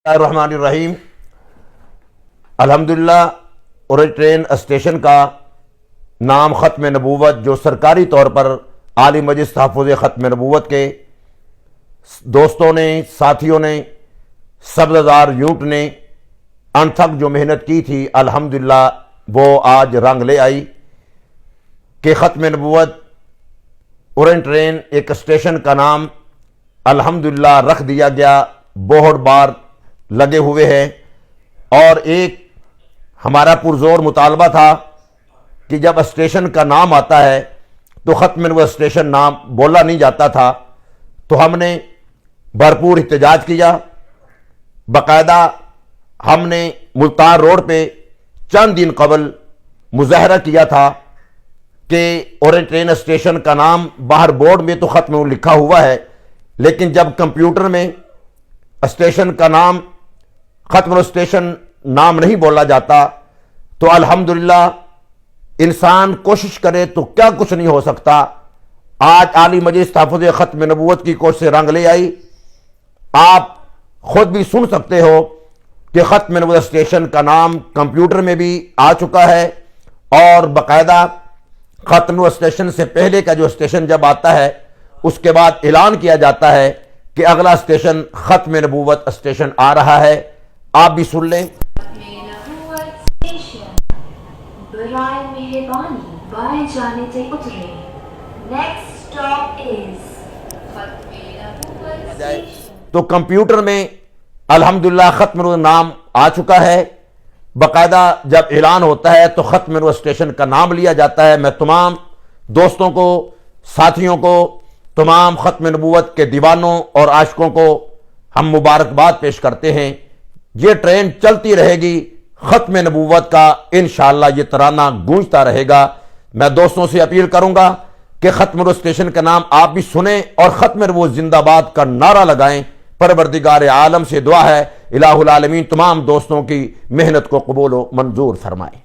الرحمن الرحیم۔ الحمدللہ اورنج ٹرین اسٹیشن کا نام ختم نبوت، جو سرکاری طور پر عالی مجلس تحفظ ختم نبوت کے دوستوں نے، ساتھیوں نے، سبززار یونٹ نے انتھک جو محنت کی تھی، الحمدللہ وہ آج رنگ لے آئی کہ ختم نبوت اورنج ٹرین ایک اسٹیشن کا نام الحمدللہ رکھ دیا گیا۔ بہت بار لگے ہوئے ہیں، اور ایک ہمارا پرزور مطالبہ تھا کہ جب اسٹیشن کا نام آتا ہے تو ختم نبوت اسٹیشن نام بولا نہیں جاتا تھا، تو ہم نے بھرپور احتجاج کیا۔ باقاعدہ ہم نے ملتان روڈ پہ چند دن قبل مظاہرہ کیا تھا کہ اورنج ٹرین اسٹیشن کا نام باہر بورڈ میں تو ختم نبوت لکھا ہوا ہے، لیکن جب کمپیوٹر میں اسٹیشن کا نام ختم نبوت اسٹیشن نام نہیں بولا جاتا، تو الحمدللہ انسان کوشش کرے تو کیا کچھ نہیں ہو سکتا۔ آج عالی مجلس تحفظ ختم نبوت کی کوشش سے رنگ لے آئی۔ آپ خود بھی سن سکتے ہو کہ ختم نبوت اسٹیشن کا نام کمپیوٹر میں بھی آ چکا ہے، اور باقاعدہ ختم نبوت اسٹیشن سے پہلے کا جو اسٹیشن جب آتا ہے اس کے بعد اعلان کیا جاتا ہے کہ اگلا اسٹیشن ختم نبوت اسٹیشن آ رہا ہے۔ آپ بھی سن لیں۔ برائے مہربانی بائیں جانب اترے، نیکسٹ اسٹاپ از ختم نبوت اسٹیشن۔ تو کمپیوٹر میں الحمدللہ ختم نبوت نام آ چکا ہے۔ باقاعدہ جب اعلان ہوتا ہے تو ختم نبوت اسٹیشن کا نام لیا جاتا ہے۔ میں تمام دوستوں کو، ساتھیوں کو، تمام ختم نبوت کے دیوانوں اور عاشقوں کو ہم مبارکباد پیش کرتے ہیں۔ یہ ٹرین چلتی رہے گی، ختم نبوت کا انشاءاللہ یہ ترانہ گونجتا رہے گا۔ میں دوستوں سے اپیل کروں گا کہ ختم نبوت اسٹیشن کا نام آپ بھی سنیں اور ختم نبوت زندہ باد کا نعرہ لگائیں۔ پروردگار عالم سے دعا ہے الہ العالمین تمام دوستوں کی محنت کو قبول و منظور فرمائے۔